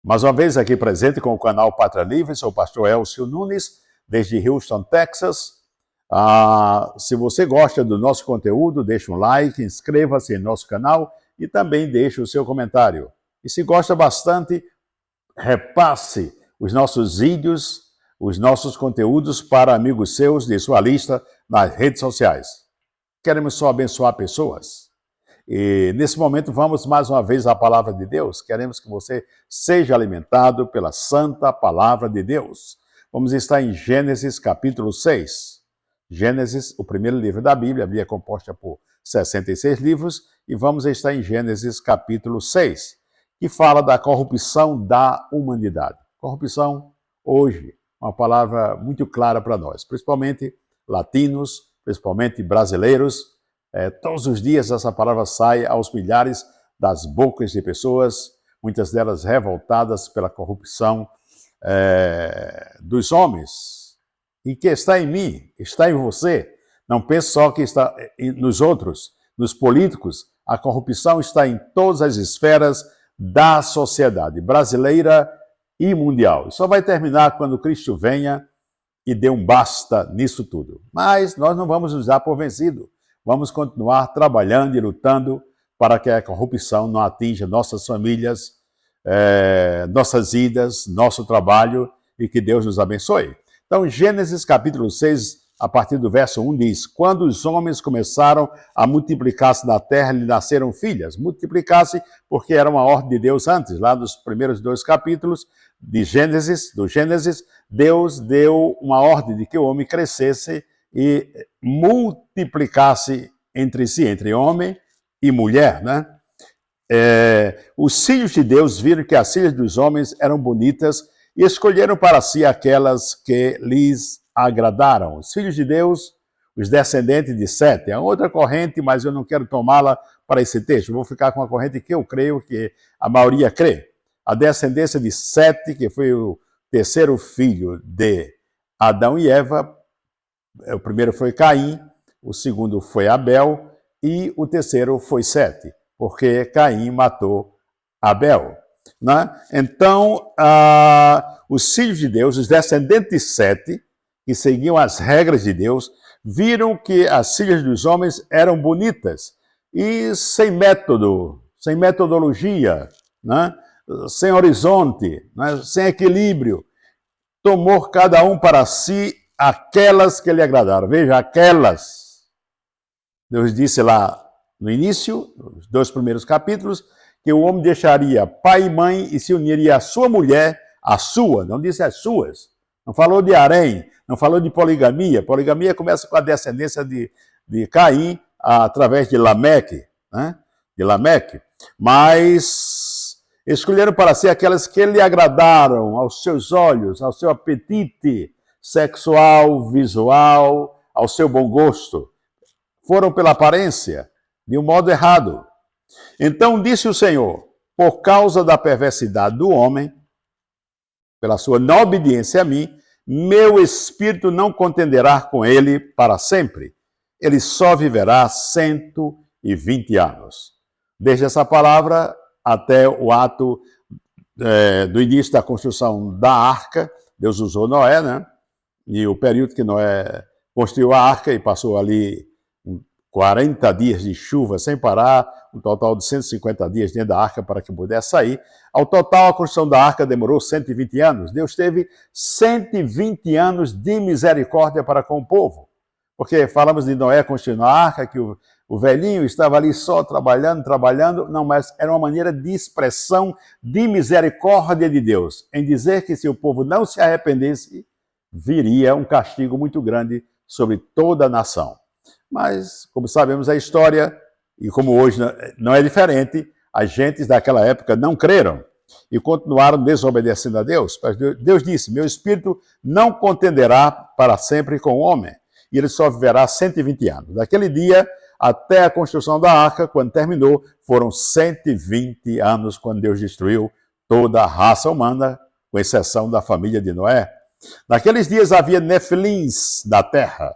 Mais uma vez aqui presente com o canal Pátria Livre, sou o pastor Elcio Nunes, desde Houston, Texas. Se você gosta do nosso conteúdo, deixe um like, inscreva-se no nosso canal e também deixe o seu comentário. E se gosta bastante, repasse os nossos vídeos, os nossos conteúdos para amigos seus de sua lista nas redes sociais. Queremos só abençoar pessoas. E nesse momento vamos mais uma vez à palavra de Deus. Queremos que você seja alimentado pela santa palavra de Deus. Vamos estar em Gênesis capítulo 6. Gênesis, o primeiro livro da Bíblia, a Bíblia é composta por 66 livros, e vamos estar em Gênesis capítulo 6, que fala da corrupção da humanidade. Corrupção, hoje, uma palavra muito clara para nós, principalmente latinos, principalmente brasileiros. Todos os dias essa palavra sai aos milhares das bocas de pessoas, muitas delas revoltadas pela corrupção dos homens. E que está em mim, está em você. Não pense só que está nos outros, nos políticos. A corrupção está em todas as esferas da sociedade brasileira e mundial. Só vai terminar quando Cristo venha e dê um basta nisso tudo. Mas nós não vamos nos dar por vencido. Vamos continuar trabalhando e lutando para que a corrupção não atinja nossas famílias, nossas vidas, nosso trabalho, e que Deus nos abençoe. Então, Gênesis capítulo 6, a partir do verso 1, diz: Quando os homens começaram a multiplicar-se na terra, lhe nasceram filhas. Multiplicar-se porque era uma ordem de Deus antes. Lá nos primeiros 2 capítulos do Gênesis, Deus deu uma ordem de que o homem crescesse e multiplicasse entre si, entre homem e mulher, né? Os filhos de Deus viram que as filhas dos homens eram bonitas e escolheram para si aquelas que lhes agradaram. Os filhos de Deus, os descendentes de Sete. É outra corrente, mas eu não quero tomá-la para esse texto. Eu vou ficar com a corrente que eu creio que a maioria crê. A descendência de Sete, que foi o terceiro filho de Adão e Eva. O primeiro foi Caim, o segundo foi Abel e o terceiro foi Sete, porque Caim matou Abel, né? Então, os filhos de Deus, os descendentes de Sete, que seguiam as regras de Deus, viram que as filhas dos homens eram bonitas e sem método, sem metodologia, né? Sem horizonte, né? Sem equilíbrio. Tomou cada um para si aquelas que lhe agradaram. Veja, aquelas. Deus disse lá no início, nos 2 primeiros capítulos, que o homem deixaria pai e mãe e se uniria à sua mulher, à sua, não disse as suas. Não falou de harém, não falou de poligamia. Poligamia começa com a descendência de Caim, através de Lameque, né? De Lameque. Mas escolheram para si aquelas que lhe agradaram aos seus olhos, ao seu apetite sexual, visual, ao seu bom gosto. Foram pela aparência, de um modo errado. Então disse o Senhor: por causa da perversidade do homem, pela sua não obediência a mim, meu espírito não contenderá com ele para sempre. Ele só viverá 120 anos. Desde essa palavra até o ato do início da construção da arca, Deus usou Noé, né? E o período que Noé construiu a arca e passou ali 40 dias de chuva sem parar, um total de 150 dias dentro da arca para que pudesse sair. Ao total, a construção da arca demorou 120 anos. Deus teve 120 anos de misericórdia para com o povo. Porque falamos de Noé construindo a arca, que o velhinho estava ali só trabalhando. Não, mas era uma maneira de expressão de misericórdia de Deus, em dizer que se o povo não se arrependesse, viria um castigo muito grande sobre toda a nação. Mas, como sabemos a história, e como hoje não é diferente, as gentes daquela época não creram e continuaram desobedecendo a Deus. Deus disse: meu espírito não contenderá para sempre com o homem, e ele só viverá 120 anos. Daquele dia até a construção da arca, quando terminou, foram 120 anos quando Deus destruiu toda a raça humana, com exceção da família de Noé. Naqueles dias havia nefilins da terra,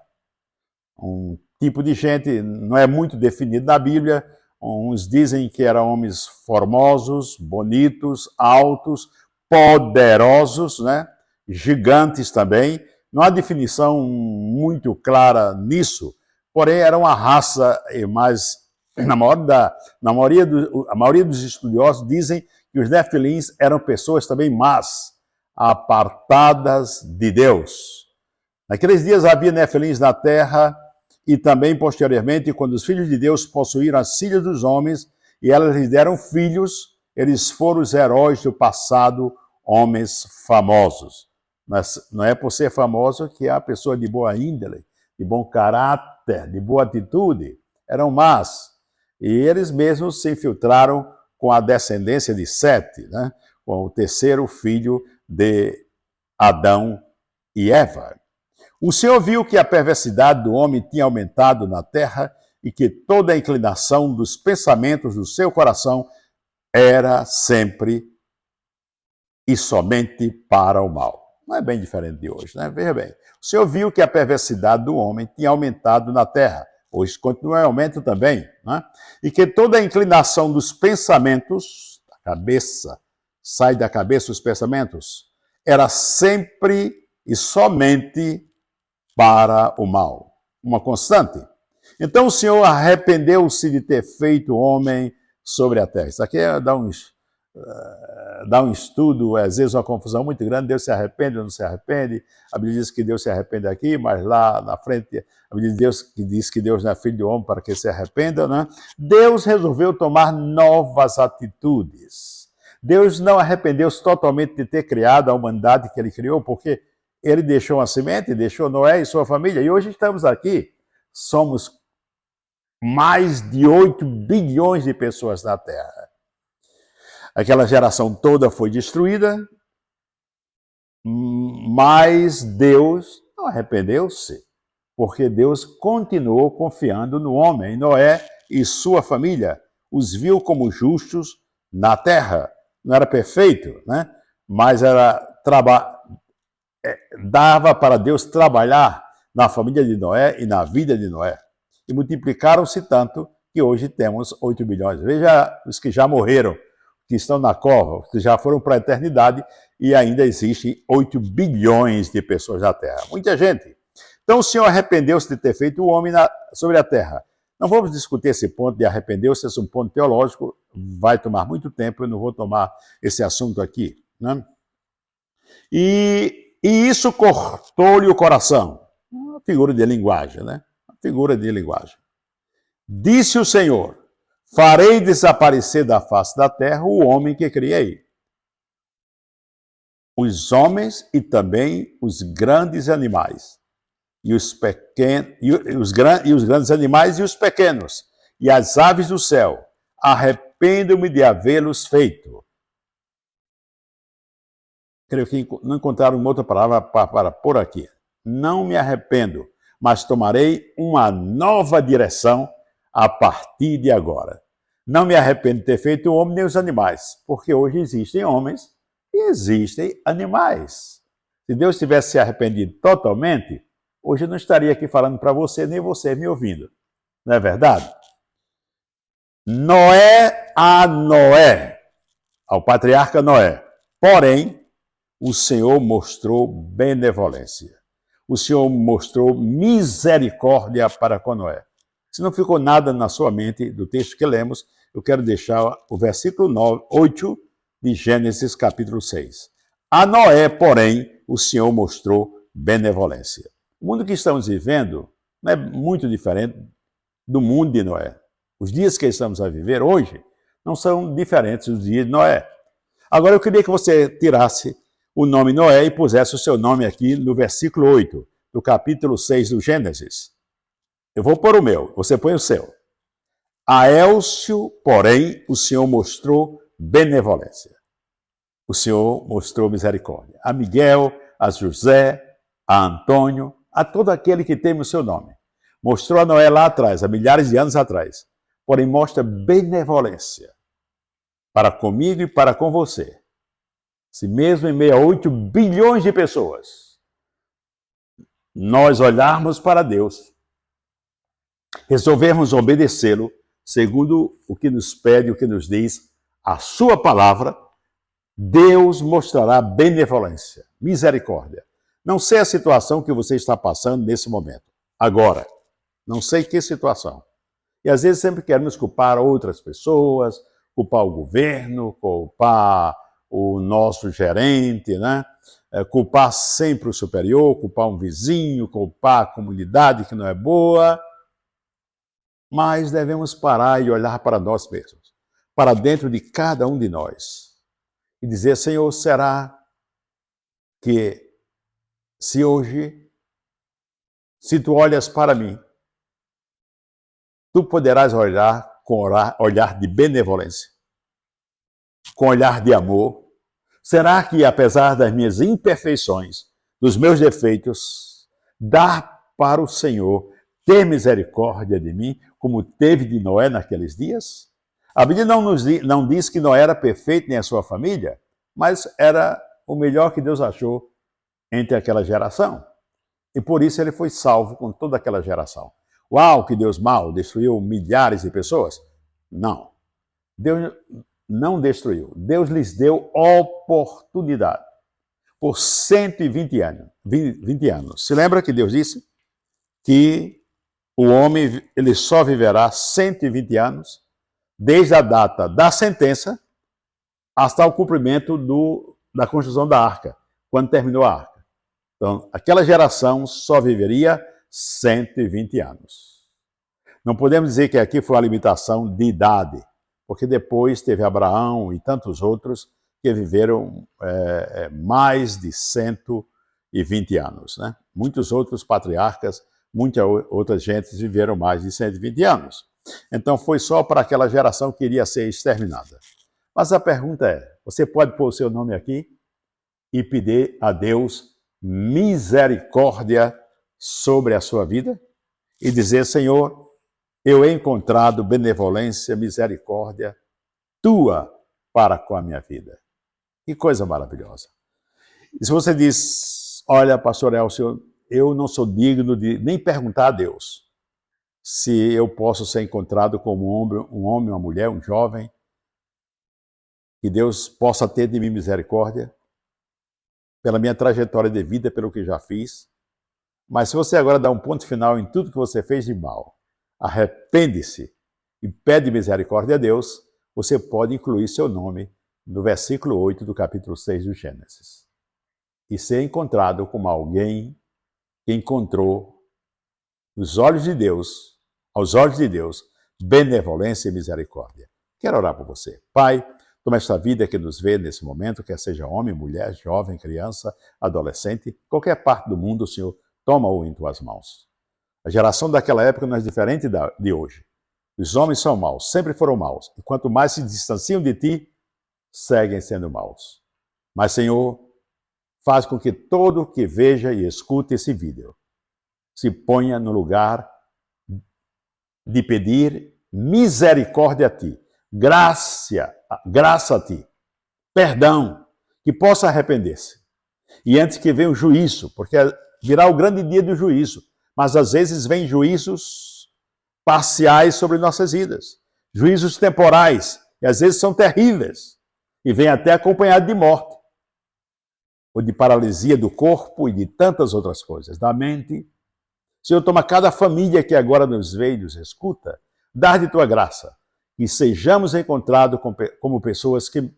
um tipo de gente, não é muito definido na Bíblia. Uns dizem que eram homens formosos, bonitos, altos, poderosos, né? Gigantes também. Não há definição muito clara nisso, porém era uma raça, mas a maioria dos estudiosos dizem que os nefilins eram pessoas também más, apartadas de Deus. Naqueles dias havia nefilins na terra e também posteriormente, quando os filhos de Deus possuíram as filhas dos homens e elas lhes deram filhos, eles foram os heróis do passado, homens famosos. Mas não é por ser famoso que a pessoa de boa índole, de bom caráter, de boa atitude, eram más. E eles mesmos se infiltraram com a descendência de Sete, né? Com o terceiro filho de Adão e Eva. O Senhor viu que a perversidade do homem tinha aumentado na terra e que toda a inclinação dos pensamentos do seu coração era sempre e somente para o mal. Não é bem diferente de hoje, né? Veja bem. O Senhor viu que a perversidade do homem tinha aumentado na terra. Hoje continua em aumento também, né? E que toda a inclinação dos pensamentos, da cabeça, sai da cabeça os pensamentos, era sempre e somente para o mal. Uma constante. Então o Senhor arrependeu-se de ter feito o homem sobre a terra. Isso aqui dá um estudo, às vezes uma confusão muito grande. Deus se arrepende ou não se arrepende? A Bíblia diz que Deus se arrepende aqui, mas lá na frente a Bíblia diz que Deus não é filho do homem para que se arrependa, né? Deus resolveu tomar novas atitudes. Deus não arrependeu-se totalmente de ter criado a humanidade que ele criou, porque ele deixou uma semente, deixou Noé e sua família, e hoje estamos aqui. Somos mais de 8 bilhões de pessoas na Terra. Aquela geração toda foi destruída, mas Deus não arrependeu-se, porque Deus continuou confiando no homem. Noé e sua família os viu como justos na terra. Não era perfeito, né? Mas dava para Deus trabalhar na família de Noé e na vida de Noé. E multiplicaram-se tanto que hoje temos 8 bilhões. Veja os que já morreram, que estão na cova, que já foram para a eternidade, e ainda existem 8 bilhões de pessoas na Terra. Muita gente. Então o Senhor arrependeu-se de ter feito o homem sobre a Terra. Não vamos discutir esse ponto de arrependeu-se, esse é um ponto teológico, vai tomar muito tempo, eu não vou tomar esse assunto aqui, né? E isso cortou-lhe o coração. Uma figura de linguagem, né? Uma figura de linguagem. Disse o Senhor: farei desaparecer da face da terra o homem que criei. Os homens e também os grandes animais. E os grandes animais e os pequenos. E as aves do céu. Arrependo-me de havê-los feito. Creio que não encontraram uma outra palavra para pôr aqui. Não me arrependo, mas tomarei uma nova direção a partir de agora. Não me arrependo de ter feito o homem nem os animais, porque hoje existem homens e existem animais. Se Deus tivesse se arrependido totalmente, hoje eu não estaria aqui falando para você, nem você me ouvindo. Não é verdade? Noé, ao patriarca Noé. Porém, o Senhor mostrou benevolência. O Senhor mostrou misericórdia para com Noé. Se não ficou nada na sua mente do texto que lemos, eu quero deixar o versículo 8 de Gênesis capítulo 6. A Noé, porém, o Senhor mostrou benevolência. O mundo que estamos vivendo não é muito diferente do mundo de Noé. Os dias que estamos a viver hoje não são diferentes dos dias de Noé. Agora eu queria que você tirasse o nome Noé e pusesse o seu nome aqui no versículo 8 do capítulo 6 do Gênesis. Eu vou pôr o meu, você põe o seu. A Élcio, porém, o Senhor mostrou benevolência. O Senhor mostrou misericórdia. A Miguel, a José, a Antônio, a todo aquele que tem o seu nome. Mostrou a Noé lá atrás, há milhares de anos atrás. Porém, mostra benevolência para comigo e para com você. Se mesmo em meio a 8 bilhões de pessoas, nós olharmos para Deus, resolvermos obedecê-lo, segundo o que nos pede, o que nos diz a sua palavra, Deus mostrará benevolência, misericórdia. Não sei a situação que você está passando nesse momento, agora. Não sei que situação. E às vezes sempre queremos culpar outras pessoas, culpar o governo, culpar o nosso gerente, né? Culpar sempre o superior, culpar um vizinho, culpar a comunidade que não é boa. Mas devemos parar e olhar para nós mesmos, para dentro de cada um de nós, e dizer: Senhor, será que se hoje, se tu olhas para mim, tu poderás olhar com olhar de benevolência, com olhar de amor? Será que, apesar das minhas imperfeições, dos meus defeitos, dá para o Senhor ter misericórdia de mim, como teve de Noé naqueles dias? A Bíblia não diz que Noé era perfeito nem a sua família, mas era o melhor que Deus achou entre aquela geração. E por isso ele foi salvo com toda aquela geração. Uau, que Deus mau, destruiu milhares de pessoas? Não. Deus não destruiu. Deus lhes deu oportunidade por 120 anos. 20 anos. Se lembra que Deus disse que o homem ele só viverá 120 anos desde a data da sentença até o cumprimento da construção da arca, quando terminou a arca. Então, aquela geração só viveria 120 anos. Não podemos dizer que aqui foi uma limitação de idade, porque depois teve Abraão e tantos outros que viveram mais de 120 anos. Né? Muitos outros patriarcas, muitas outras gentes viveram mais de 120 anos. Então foi só para aquela geração que iria ser exterminada. Mas a pergunta é, você pode pôr o seu nome aqui e pedir a Deus misericórdia sobre a sua vida? E dizer: Senhor, eu he encontrado benevolência, misericórdia tua para com a minha vida. Que coisa maravilhosa. E se você diz: olha, pastor Elcio, eu não sou digno de nem perguntar a Deus se eu posso ser encontrado como um homem, uma mulher, um jovem, que Deus possa ter de mim misericórdia pela minha trajetória de vida, pelo que já fiz. Mas se você agora dá um ponto final em tudo que você fez de mal, arrepende-se e pede misericórdia a Deus, você pode incluir seu nome no versículo 8 do capítulo 6 do Gênesis. E ser encontrado como alguém que encontrou, nos olhos de Deus, aos olhos de Deus, benevolência e misericórdia. Quero orar por você. Pai, toma esta vida que nos vê nesse momento, quer seja homem, mulher, jovem, criança, adolescente, qualquer parte do mundo, Senhor, toma-o em tuas mãos. A geração daquela época não é diferente de hoje. Os homens são maus, sempre foram maus. E quanto mais se distanciam de ti, seguem sendo maus. Mas, Senhor, faz com que todo que veja e escute esse vídeo se ponha no lugar de pedir misericórdia a ti, graça a ti, perdão, que possa arrepender-se. E antes que venha o juízo, porque virá o grande dia do juízo, mas às vezes vem juízos parciais sobre nossas vidas, juízos temporais, e às vezes são terríveis, e vem até acompanhado de morte, ou de paralisia do corpo e de tantas outras coisas, da mente. Senhor, toma cada família que agora nos vê e nos escuta, dá de tua graça, e sejamos encontrados como pessoas que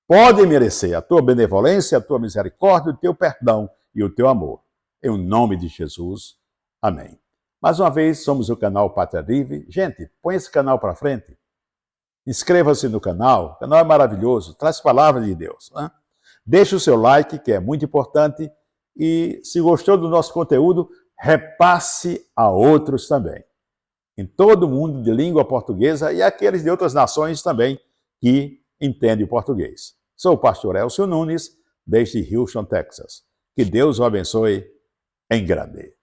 podem merecer a tua benevolência, a tua misericórdia, o teu perdão e o teu amor. Em nome de Jesus. Amém. Mais uma vez, somos o canal Pátria Livre. Gente, põe esse canal para frente. Inscreva-se no canal. O canal é maravilhoso, traz palavras de Deus. Né? Deixe o seu like, que é muito importante. E se gostou do nosso conteúdo, repasse a outros também. Em todo o mundo de língua portuguesa e aqueles de outras nações também que entendem o português. Sou o pastor Elcio Nunes, desde Houston, Texas. Que Deus o abençoe em grande.